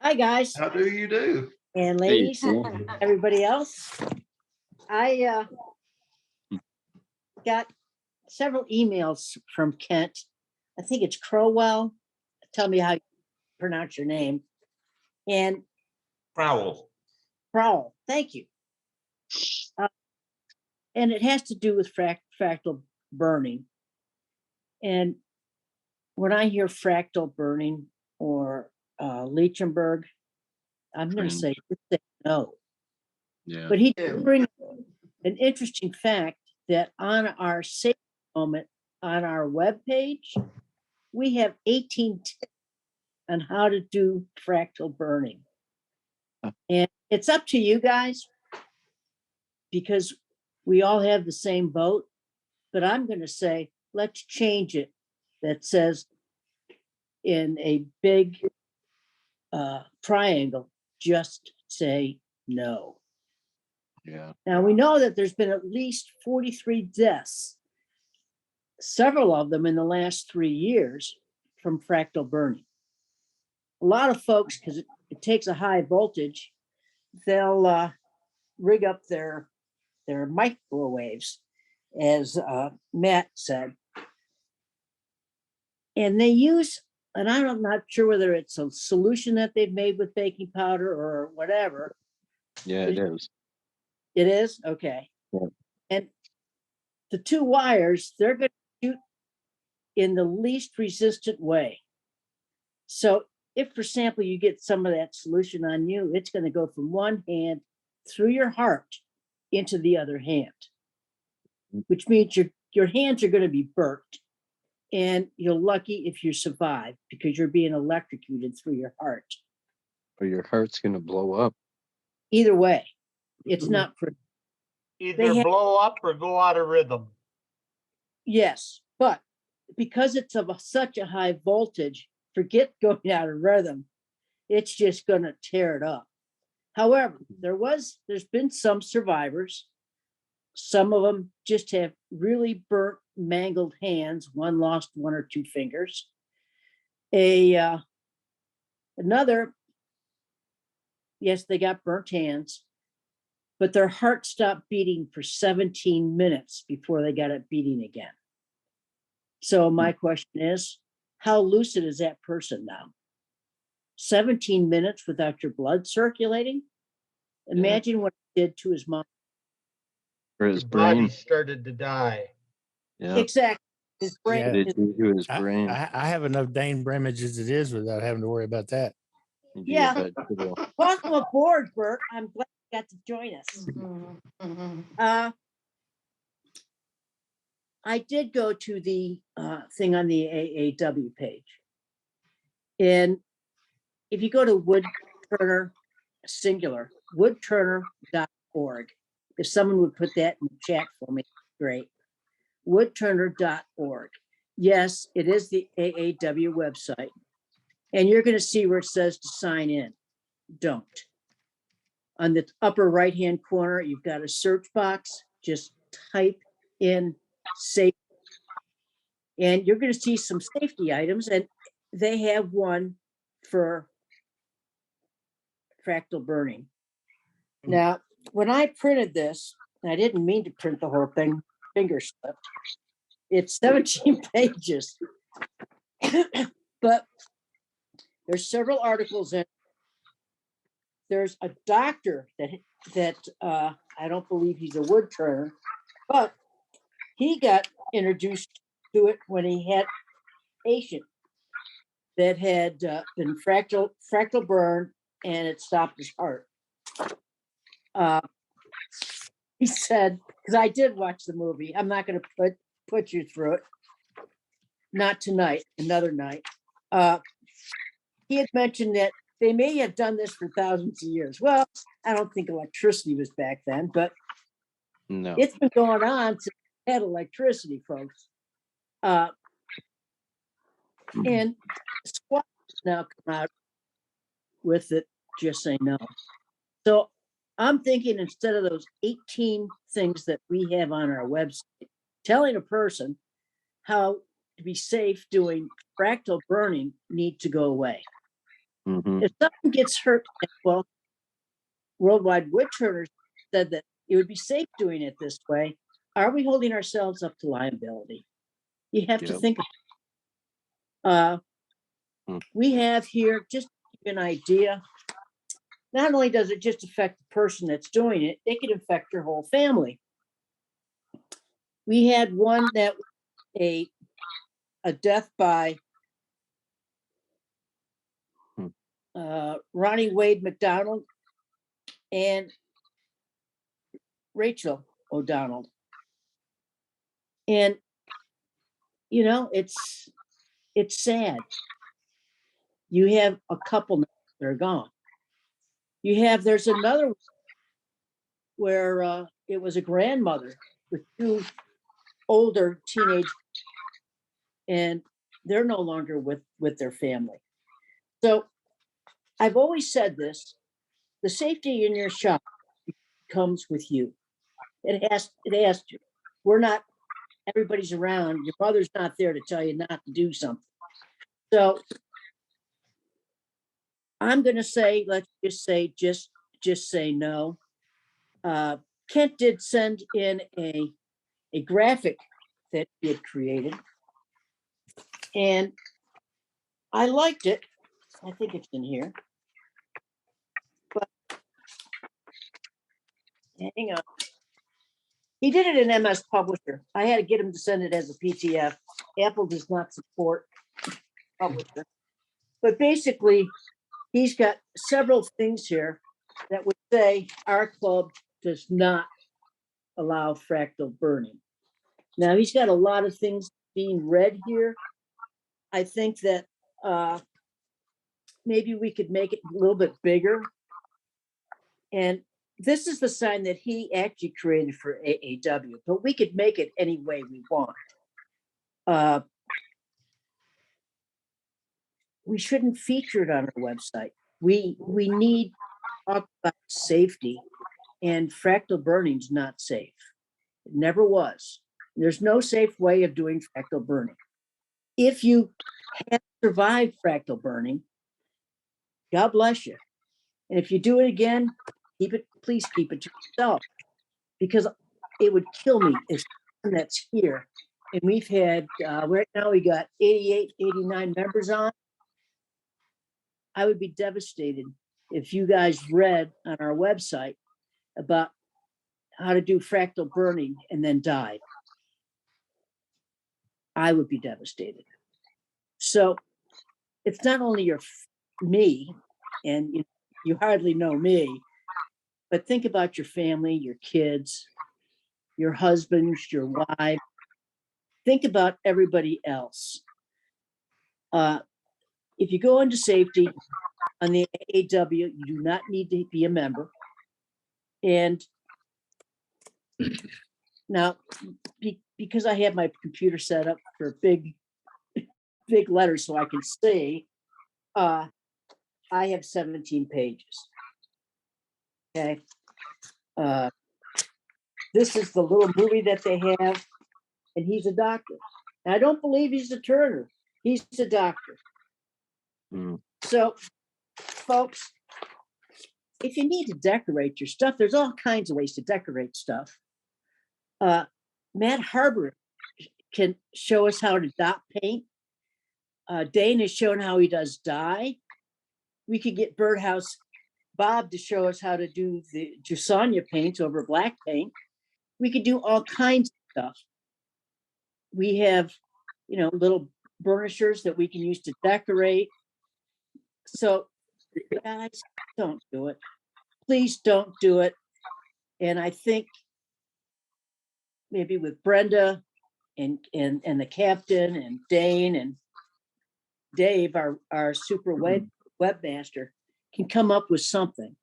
Hi, guys How do you do? and Hey, ladies, everybody else. I got several emails from Kent. I think it's Crowell. Tell me how you pronounce your name. And Prowl. Crowell, thank you. And it has to do with fractal burning. And when I hear fractal burning or Lichtenberg, I'm going to say no. Yeah. But he did bring an interesting fact that on our safe moment on our webpage, we have 18 tips on how to do fractal burning. And it's up to you guys because we all have the same vote. But I'm going to say, let's change it. That says in a big triangle, just say no. Yeah. Now we know that there's been at least 43 deaths, several of them in the last 3 years from fractal burning. A lot of folks, because it takes a high voltage, they'll rig up their microwaves, as Matt said, and they use, and I'm not sure whether it's a solution that they've made with baking powder or whatever. Yeah, it is. It is? Okay. Yeah. And the two wires, they're going to shoot in the least resistant way. So if, for example, you get some of that solution on you, it's going to go from one hand through your heart into the other hand, which means your hands are going to be burnt. And you're lucky if you survive because you're being electrocuted through your heart. Or your heart's gonna blow up. Either way, it's not pretty. Either blow up or go out of rhythm. Yes, but because it's of such a high voltage, forget going out of rhythm. It's just going to tear it up. However, there's been some survivors. Some of them just have really burnt, mangled hands. One lost 1 or 2 fingers. Another, yes, they got burnt hands, but their heart stopped beating for 17 minutes before they got it beating again. So my question is, how lucid is that person now? 17 minutes without your blood circulating? Imagine what it did to his mind. For his His body brain. started to die. Yeah. Exactly. His brain. What did it do to his brain? I have enough Dane Bramage as it is without having to worry about that. Yeah. Welcome aboard, Bert. I'm glad you got to join us. I did go to the thing on the AAW page. And if you go to Woodturner, singular, woodturner.org, if someone would put that in the chat for me, great. Woodturner.org. Yes, it is the AAW website. And you're going to see where it says to sign in. Don't. On the upper right-hand corner, you've got a search box. Just type in safety. And you're going to see some safety items, and they have one for fractal burning. Now, when I printed this, and I didn't mean to print the whole thing, finger slipped. It's 17 pages, but there's several articles in. There's a doctor that I don't believe he's a wood turner, but he got introduced to it when he had a patient that had been fractal burn, and it stopped his heart. He said, because I did watch the movie, I'm not going to put you through it. Not tonight, another night. He had mentioned that they may have done this for thousands of years. Well, I don't think electricity was back then, but no, it's been going on since we had electricity, folks. And squats now come out with it, just say no. So I'm thinking instead of those 18 things that we have on our website, telling a person how to be safe doing fractal burning need to go away. Mhm. If someone gets hurt, well, Worldwide Wood Turners said that it would be safe doing it this way. Are we holding ourselves up to liability? You have to Yep. think. Uh, Hmm. we have here, just to give you an idea, not only does it just affect the person that's doing it, it could affect your whole family. We had one that was a death by Ronnie Wade McDonald and Rachel O'Donnell. And you know, it's sad. You have a couple that are gone. There's another where it was a grandmother with two older teenage, and they're no longer with their family. So I've always said this: the safety in your shop comes with you. It has to. We're not. Everybody's around. Your mother's not there to tell you not to do something. So I'm going to say, let's just say no. Kent did send in a graphic that he had created, and I liked it. I think it's in here, but hang on. He did it in MS Publisher. I had to get him to send it as a PDF. Apple does not support Publisher, but basically, he's got several things here that would say our club does not allow fractal burning. Now, he's got a lot of things being read here. I think that maybe we could make it a little bit bigger. And this is the sign that he actually created for AAW, but we could make it any way we want. We shouldn't feature it on our website. We need to talk about safety, and fractal burning's not safe. It never was. There's no safe way of doing fractal burning. If you have survived fractal burning, God bless you. And if you do it again, please keep it to yourself, because it would kill me if someone that's here. And we've had, right now we got 88, 89 members on. I would be devastated if you guys read on our website about how to do fractal burning and then died. I would be devastated. So it's not only me, and you hardly know me, but think about your family, your kids, your husbands, your wife. Think about everybody else. If you go into safety on the AAW, you do not need to be a member. And now, because I have my computer set up for big letters so I can see, I have 17 pages. Okay. This is the little movie that they have, and he's a doctor. And I don't believe he's a Turner. He's a doctor. Mm. So, folks, if you need to decorate your stuff, there's all kinds of ways to decorate stuff. Matt Harbor can show us how to dot paint. Dane has shown how he does dye. We could get Birdhouse Bob to show us how to do the Jusania paints over black paint. We could do all kinds of stuff. We have, little burnishers that we can use to decorate. So, guys, don't do it. Please don't do it. And I think maybe with Brenda and the captain and Dane and Dave, our super webmaster, can come up with something.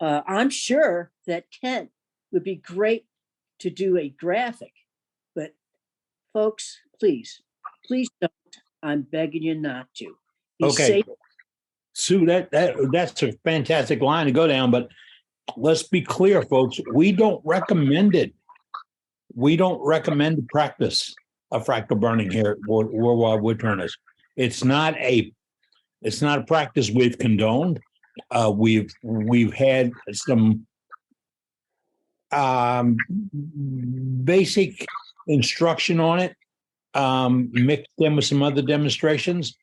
I'm sure that Kent would be great to do a graphic, but folks, please don't. I'm begging you not to. He's Okay. safe. Sue, that's a fantastic line to go down, but let's be clear, folks. We don't recommend it. We don't recommend the practice of fractal burning here at Worldwide Wood Turners. It's not a It's not a practice we've condoned. We've had some basic instruction on it, mixed in with some other demonstrations,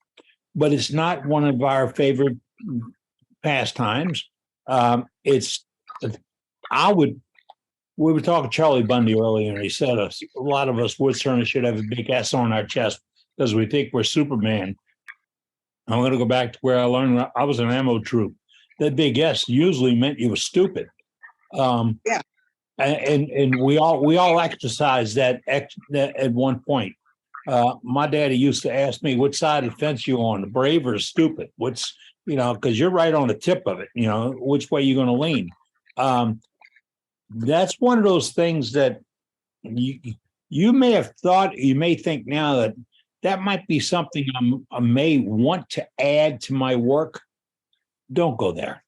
but it's not one of our favorite pastimes. We were talking to Charlie Bundy earlier, and he said a lot of us Woodsterners should have a big S on our chest because we think we're Superman. I'm going to go back to where I learned I was an ammo troop. That big S usually meant you were stupid. Yeah. And we all exercise that at one point. My daddy used to ask me, which side of the fence you on, the brave or stupid? Because you're right on the tip of it, which way you're going to lean. That's one of those things that you may have thought, you may think now that might be something I may want to add to my work. Don't go there.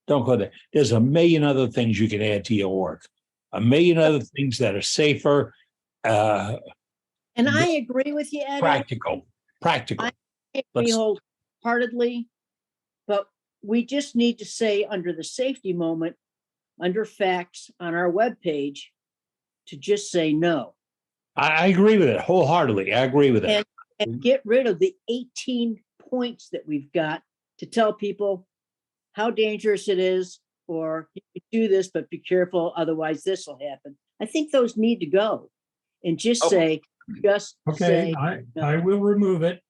Don't go there. There's a million other things you can add to your work, a million other things that are safer, And I agree with you, Eddie. practical. I agree wholeheartedly, but we just need to say under the safety moment, under facts on our webpage, to just say no. I agree with it wholeheartedly. I agree with that. And get rid of the 18 points that we've got to tell people how dangerous it is, or you could do this, but be careful, otherwise this will happen. I think those need to go. And just say, Okay, no. I will remove it.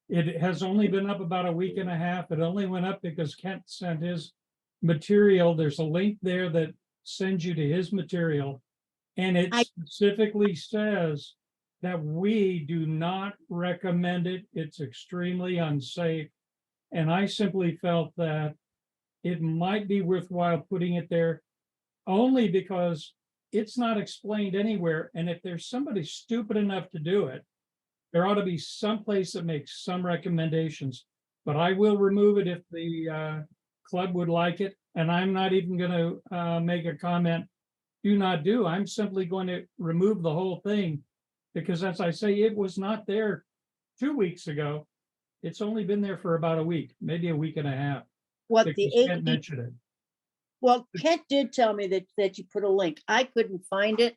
It has only been up about a week and a half. It only went up because Kent sent his material. There's a link there that sends you to his material. And it specifically says that we do not recommend it. It's extremely unsafe. And I simply felt that it might be worthwhile putting it there only because it's not explained anywhere. And if there's somebody stupid enough to do it, there ought to be some place that makes some recommendations. But I will remove it if the club would like it. And I'm not even going to make a comment, do not do. I'm simply going to remove the whole thing because, as I say, it was not there 2 weeks ago. It's only been there for about a week, maybe a week and a half. What because the Kent mentioned it. Well, Kent did tell me that you put a link. I couldn't find it.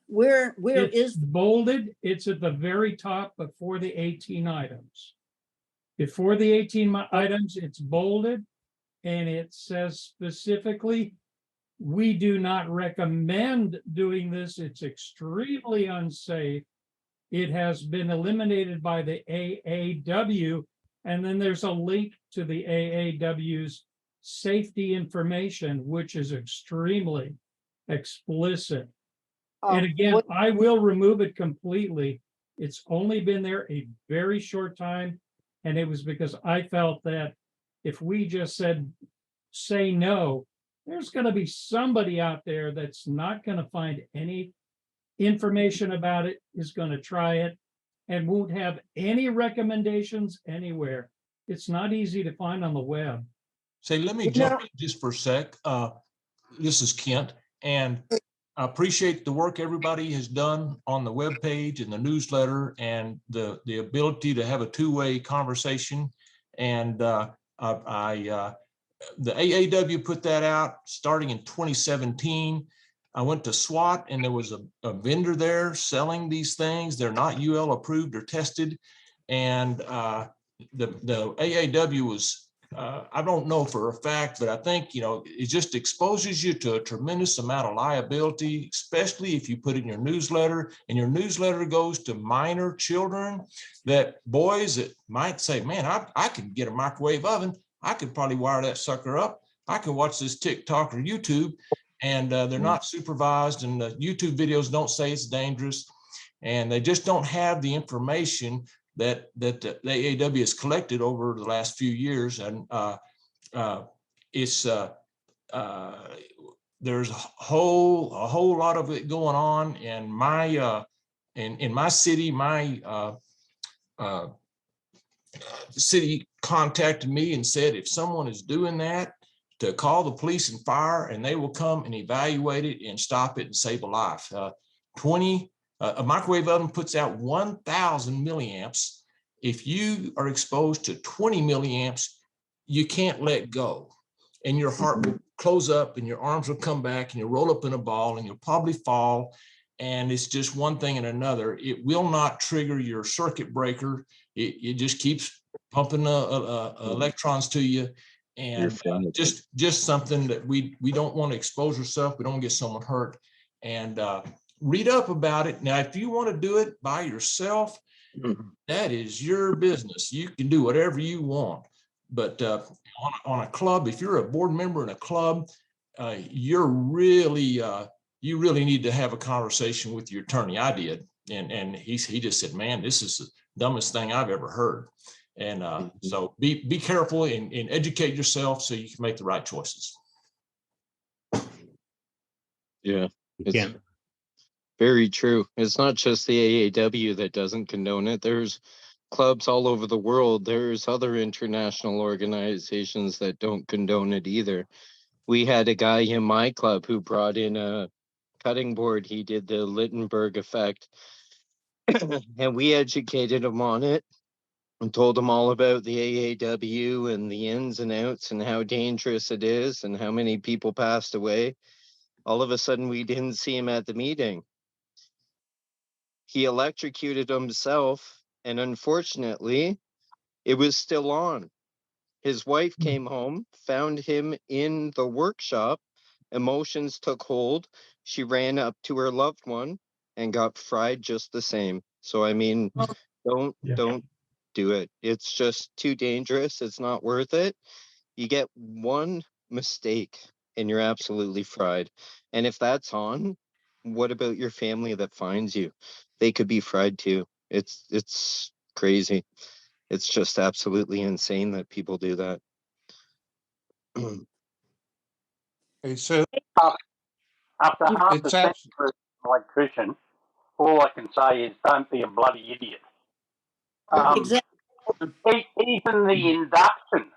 Where It's is bolded? It's at the very top before the 18 items. Before the 18 items, it's bolded, and it says specifically, we do not recommend doing this. It's extremely unsafe. It has been eliminated by the AAW, and then there's a link to the AAW's safety information, which is extremely explicit. And again, I will remove it completely. It's only been there a very short time. And it was because I felt that if we just said, say no, there's going to be somebody out there that's not going to find any information about it, is going to try it, and won't have any recommendations anywhere. It's not easy to find on the web. Say, let me jump in just for a sec. This is Kent, and I appreciate the work everybody has done on the webpage and the newsletter and the ability to have a two-way conversation. And the AAW put that out starting in 2017. I went to SWAT and there was a vendor there selling these things. They're not UL approved or tested. And the AAW was, I don't know for a fact, but I think, it just exposes you to a tremendous amount of liability, especially if you put in your newsletter and your newsletter goes to minor children, that boys that might say, man, I can get a microwave oven. I could probably wire that sucker up. I can watch this TikTok or YouTube, and they're not supervised, and the YouTube videos don't say it's dangerous, and they just don't have the information that the AAW has collected over the last few years. And there's a whole lot of it going on. And in my city, my city contacted me and said, if someone is doing that, to call the police and fire, and they will come and evaluate it and stop it and save a life. A microwave oven puts out 1,000 milliamps. if you are exposed to 20 milliamps, you can't let go. And your heart will close up and your arms will come back and you'll roll up in a ball and you'll probably fall. And it's just one thing and another. It will not trigger your circuit breaker. It just keeps pumping electrons to you. Your And family. just something that we don't want to expose ourselves. We don't want to get someone hurt. And read up about it. Now, if you want to do it by yourself, that is your business. You can do whatever you want. But on a club, if you're a board member in a club, you really need to have a conversation with your attorney. I did. And he just said, man, this is the dumbest thing I've ever heard. And so be careful and educate yourself so you can make the right choices. Yeah, You it's can't. very true. It's not just the AAW that doesn't condone it. There's clubs all over the world. There's other international organizations that don't condone it either. We had a guy in my club who brought in a cutting board. He did the Lichtenberg effect, and we educated him on it and told him all about the AAW and the ins and outs and how dangerous it is and how many people passed away. All of a sudden, we didn't see him at the meeting. He electrocuted himself, and unfortunately, it was still on. His wife came home, found him in the workshop. Emotions took hold. She ran up to her loved one and got fried just the same. So, I mean, don't do it. It's just too dangerous. It's not worth it. You get one mistake and you're absolutely fried. And if that's on, what about your family that finds you? They could be fried too. It's crazy. It's just absolutely insane that people do that. Okay, so After half a it's century as an electrician, all I can say is don't be a bloody idiot. Exactly. Even the induction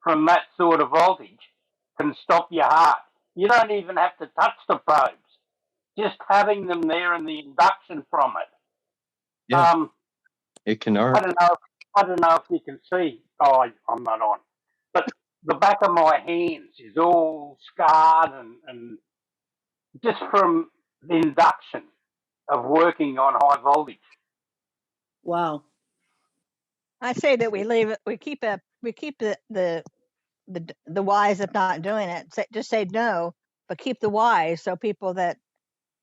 from that sort of voltage can stop your heart. You don't even have to touch the probes. Just having them there and the induction from it. Yeah. It can I arc. don't know if you can see. Oh, I'm not on. But the back of my hands is all scarred and just from the induction of working on high voltage. Wow. I say that we leave it. We keep the whys of not doing it. Just say no, but keep the whys so people that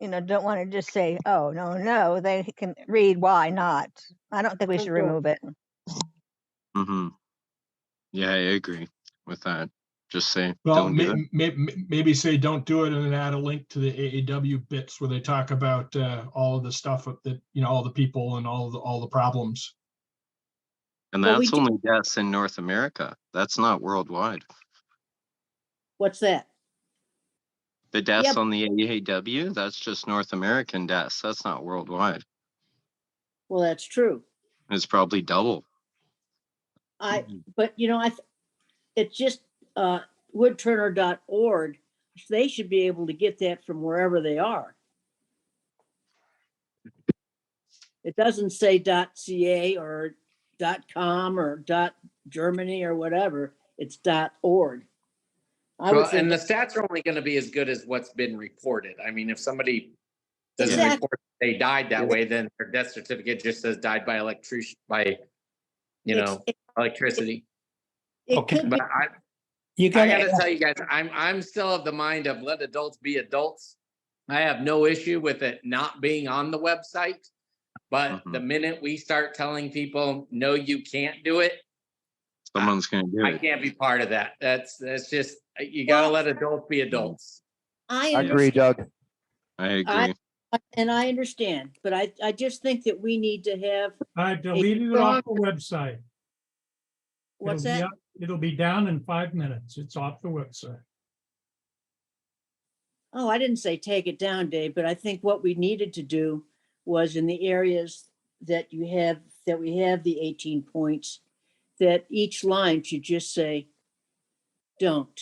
don't want to just say, oh no, they can read why not. I don't think we should remove it. Mm-hmm. Yeah, I agree with that. Just say Well, don't do it. maybe say don't do it and then add a link to the AAW bits where they talk about all of the stuff that, all the people and all the problems. And Well, that's only deaths in North America. That's not worldwide. What's that? The deaths Yep. on the AAW, that's just North American deaths. That's not worldwide. Well, that's true. It's probably double. But it's just woodturner.org. They should be able to get that from wherever they are. It doesn't say .ca or .com or .germany or whatever. It's .org. I would Well, think and the stats are only going to be as good as what's been reported. I mean, if somebody doesn't Exactly. report they died that way, then their death certificate just says died by electricity. It Okay. could be. But I You got gotta to tell you guys, I'm still of the mind of let adults be adults. I have no issue with it not being on the website, but the minute we start telling people no, you can't do it, someone's going to do I it. can't be part of that. That's just you got to let adults be adults. I agree, Doug. I agree. And I understand, but I just think that we need to have. I deleted it off the website. What's It'll be that? up- It'll be down in 5 minutes. It's off the website. Oh, I didn't say take it down, Dave, but I think what we needed to do was in the areas that we have the 18 points, that each line should just say, don't.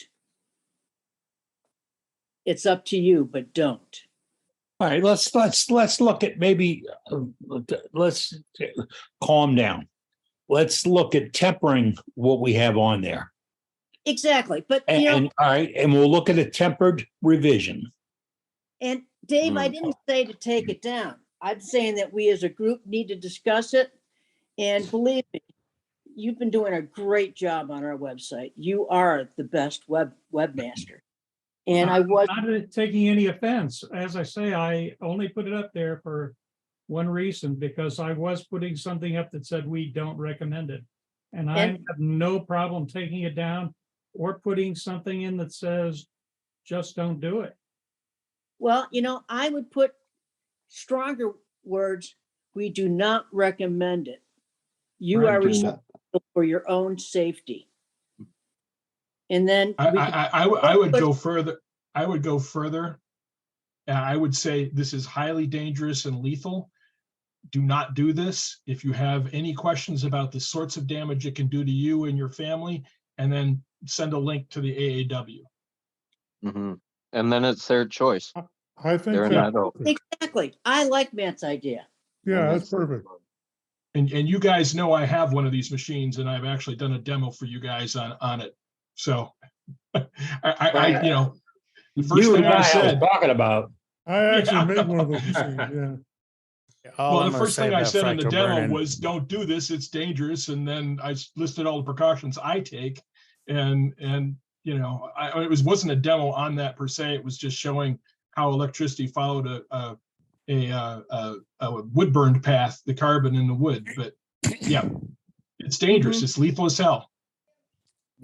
It's up to you, but don't. All right, let's look at maybe let's calm down. let's look at tempering what we have on there. Exactly. But, And all right, and we'll look at a tempered revision. and Dave, I Mm. didn't say to take it down. I'm saying that we as a group need to discuss it. And believe me, you've been doing a great job on our website. You are the best webmaster. And I was, Not taking any offense. As I say, I only put it up there for one reason, because I was putting something up that said we don't recommend it. And I And- have no problem taking it down or putting something in that says, just don't do it. well, I would put stronger words. We do not recommend it. You Right, are do responsible for your own safety. And then we could- I would go further. I would go further. I would say this is highly dangerous and lethal. Do not do this. If you have any questions about the sorts of damage it can do to you and your family, and then send a link to the AAW. Mhm. And then it's their choice. I think They're that, not. exactly. I like Matt's idea. yeah, And that's perfect. And you guys know I have one of these machines, and I've actually done a demo for you guys on it. So I the first You thing and I I was said, talking about. I actually Yeah. made one of those machines, yeah. All well, I'm the gonna first say thing I about said in the fractal demo burning, was, don't do this, it's dangerous. And then I listed all the precautions I take. And it wasn't a demo on that per se. It was just showing how electricity followed a wood burned path, the carbon in the wood. But yeah, it's dangerous. It's lethal as hell.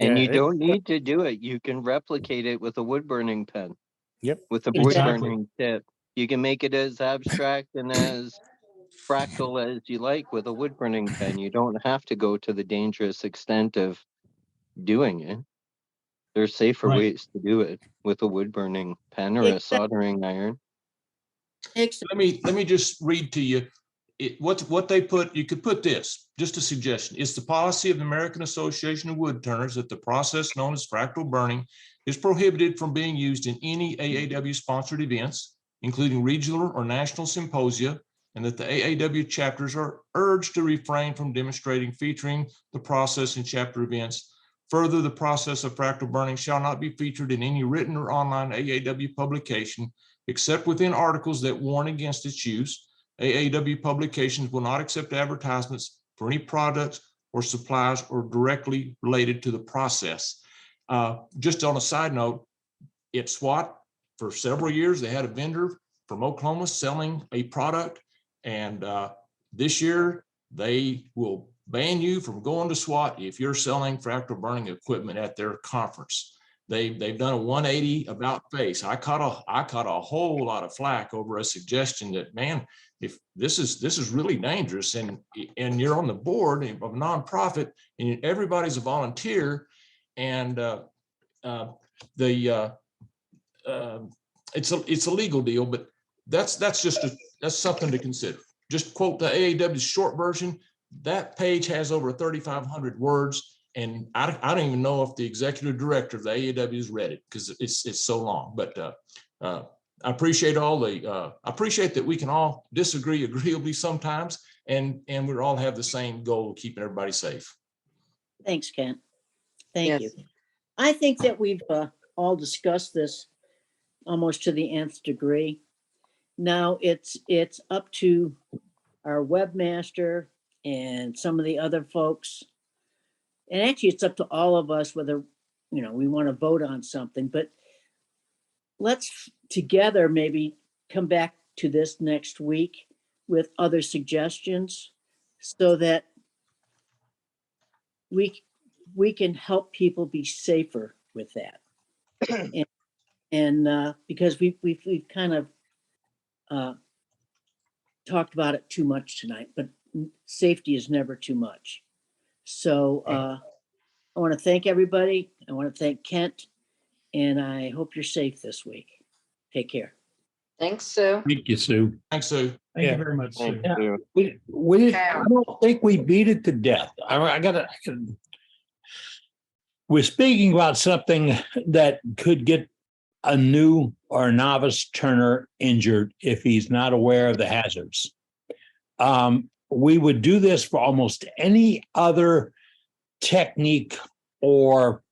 And Yeah, you don't need to do it. You can replicate it with a wood burning pen. Yep. With a wood Exactly. burning tip. You can make it as abstract and as fractal as you like with a wood burning pen. You don't have to go to the dangerous extent of doing it. There's safer Right. ways to do it with a wood burning pen or a Exactly. soldering iron. Excellent. Let me just read to you what they put. You could put this, just a suggestion. It's the policy of the American Association of Wood Turners that the process known as fractal burning is prohibited from being used in any AAW sponsored events, including regional or national symposia, and that the AAW chapters are urged to refrain from demonstrating featuring the process in chapter events. Further, the process of fractal burning shall not be featured in any written or online AAW publication, except within articles that warn against its use. AAW publications will not accept advertisements for any products or supplies or directly related to the process. Just on a side note, at SWAT, for several years, they had a vendor from Oklahoma selling a product. And this year, they will ban you from going to SWAT if you're selling fractal burning equipment at their conference. They've done a 180 about face. I caught a whole lot of flack over a suggestion that, man, if this is really dangerous, and you're on the board of a nonprofit and everybody's a volunteer, and it's a legal deal, but that's something to consider. Just quote the AAW's short version. That page has over 3,500 words. And I don't even know if the executive director of the AAW has read it because it's so long. But I appreciate I appreciate that we can all disagree agreeably sometimes, and we all have the same goal of keeping everybody safe. Thanks, Kent. Thank you. I think that we've all discussed this almost to the nth degree. Now it's up to our webmaster and some of the other folks. And actually, it's up to all of us whether, we want to vote on something, but let's together maybe come back to this next week with other suggestions so that we can help people be safer with that. and because we've kind of talked about it too much tonight, but safety is never too much. So I want to thank everybody. I want to thank Kent, and I hope you're safe this week. Take care. Thanks, Sue. Thank you, Sue. Thanks, Sue. Thank Yeah. you very much, Sue. Thank you. I don't think we beat it to death. We're speaking about something that could get a new or novice turner injured if he's not aware of the hazards. we would do this for almost any other technique or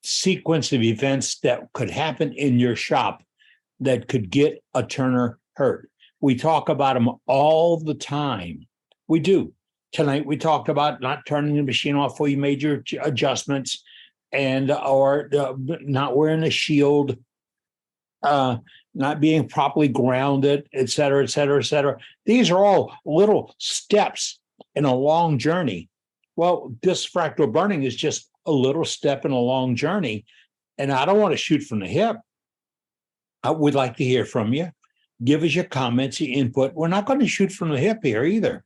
sequence of events that could happen in your shop that could get a turner hurt. We talk about them all the time. We do. Tonight we talked about not turning the machine off before you made your adjustments, and or not wearing a shield, not being properly grounded, et cetera, et cetera, et cetera. These are all little steps in a long journey. Well, this fractal burning is just a little step in a long journey. And I don't want to shoot from the hip. I would like to hear from you. Give us your comments, your input. We're not going to shoot from the hip here either.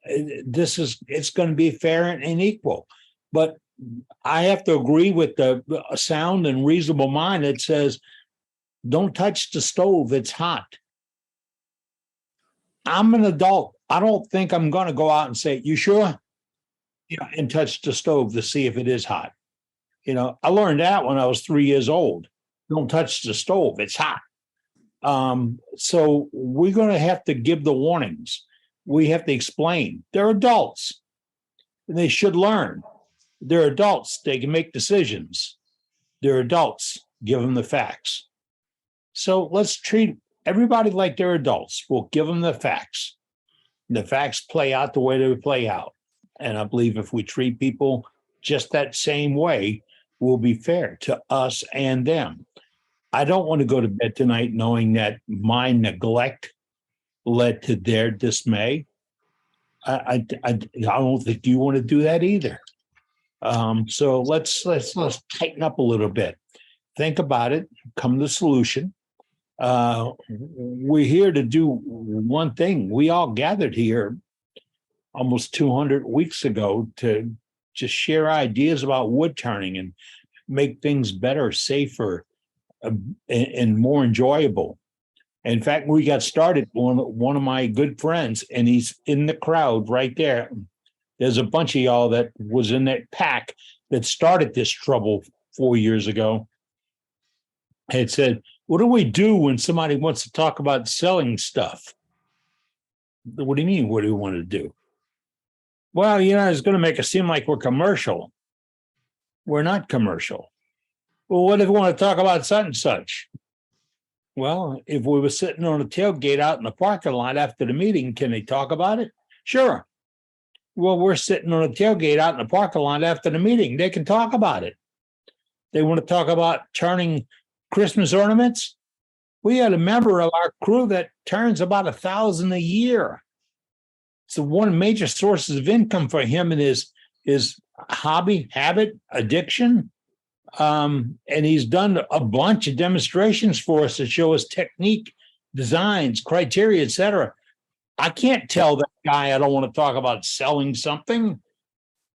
It's going to be fair and equal. But I have to agree with the sound and reasonable mind that says, don't touch the stove, it's hot. I'm an adult. I don't think I'm going to go out and say, you sure? Yeah, and touch the stove to see if it is hot. I learned that when I was 3 years old. Don't touch the stove, it's hot. So we're going to have to give the warnings. We have to explain. They're adults. And they should learn. They're adults. They can make decisions. They're adults. Give them the facts. So let's treat everybody like they're adults. We'll give them the facts. The facts play out the way they play out. And I believe if we treat people just that same way, we'll be fair to us and them. I don't want to go to bed tonight knowing that my neglect led to their dismay. I don't think you want to do that either. So let's tighten up a little bit. Think about it. Come to the solution. We're here to do one thing. We all gathered here almost 200 weeks ago to just share ideas about wood turning and make things better, safer, and more enjoyable. In fact, we got started, one of my good friends, and he's in the crowd right there. There's a bunch of y'all that was in that pack that started this trouble 4 years ago. Had said, what do we do when somebody wants to talk about selling stuff? What do you mean? What do we want to do? Well, it's going to make it seem like we're commercial. We're not commercial. Well, what if we want to talk about such and such? Well, if we were sitting on a tailgate out in the parking lot after the meeting, can they talk about it? Sure. Well, we're sitting on a tailgate out in the parking lot after the meeting. They can talk about it. They want to talk about turning Christmas ornaments. We had a member of our crew that turns about 1,000 a year. So one major sources of income for him and his hobby, habit, addiction. And he's done a bunch of demonstrations for us to show us technique, designs, criteria, etc. I can't tell that guy I don't want to talk about selling something.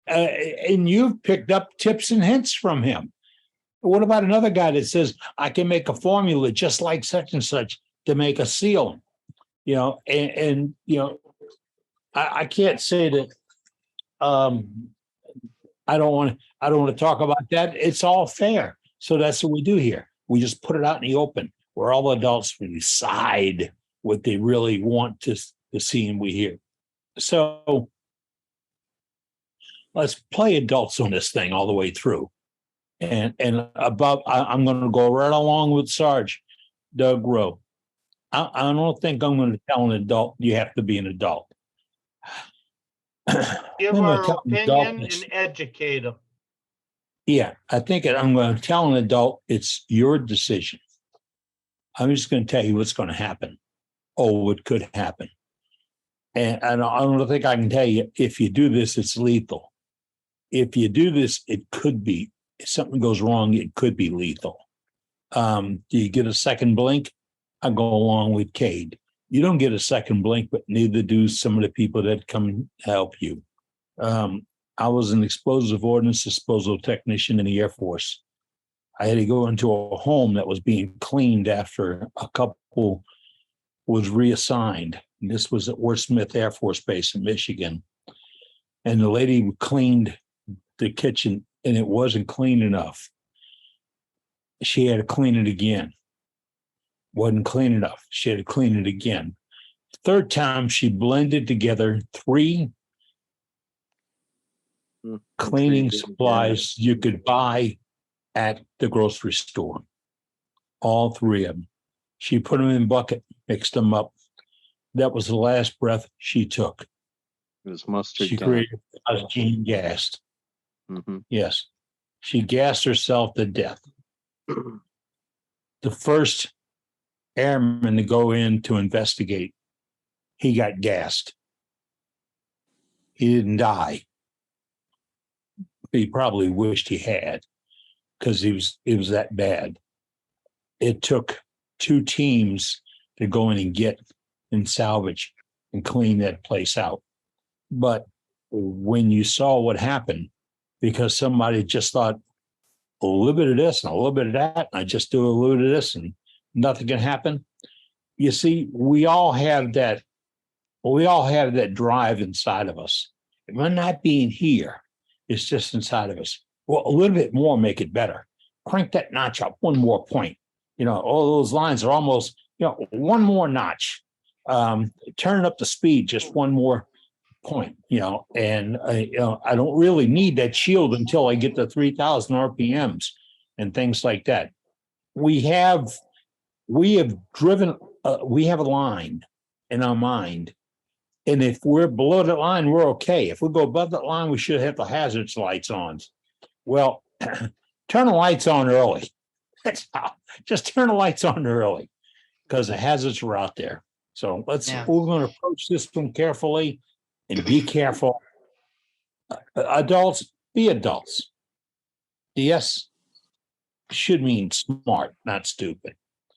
And you've picked up tips and hints from him. What about another guy that says, I can make a formula just like such and such to make a seal? I can't say that I don't want to talk about that. It's all fair. So that's what we do here. We just put it out in the open. We're all adults. We decide what they really want to see and we hear. So let's play adults on this thing all the way through. And above, I'm going to go right along with Sarge, Doug Rowe. I don't think I'm going to tell an adult you have to be an adult. Give our opinion and educate them. Yeah, I think I'm going to tell an adult it's your decision. I'm just going to tell you what's going to happen or what could happen. And I don't think I can tell you if you do this, it's lethal. If you do this, it could be. If something goes wrong, it could be lethal. Do you get a second blink? I go along with Cade. You don't get a second blink, but neither do some of the people that come help you. I was an explosive ordnance disposal technician in the Air Force. I had to go into a home that was being cleaned after a couple was reassigned. This was at Worth Smith Air Force Base in Michigan. And the lady cleaned the kitchen and it wasn't clean enough. She had to clean it again. Wasn't clean enough. She had to clean it again. Third time, she blended together 3 cleaning supplies you could buy at the grocery store. All 3 of them. She put them in a bucket, mixed them up. That was the last breath she took. It was mustard She gas. created gene gas. Mhm. Yes. She gassed herself to death. The first airman to go in to investigate, he got gassed. He didn't die. He probably wished he had, because it was that bad. It took 2 teams to go in and get and salvage and clean that place out. But when you saw what happened, because somebody just thought a little bit of this and a little bit of that, and I just do a little bit of this and nothing can happen. You see, we all have that drive inside of us. It might not be in here. It's just inside of us. Well, a little bit more, make it better. Crank that notch up 1 more point. All those lines are almost, 1 more notch. Turn up the speed just 1 more point, and I don't really need that shield until I get to 3,000 RPMs and things like that. We have driven, we have a line in our mind. And if we're below that line, we're okay. If we go above that line, we should have the hazards lights on. Well, turn the lights on early. Just turn the lights on early, because the hazards are out there. So we're going to approach this one carefully and be careful. Adults, be adults. Yes should mean smart, not stupid.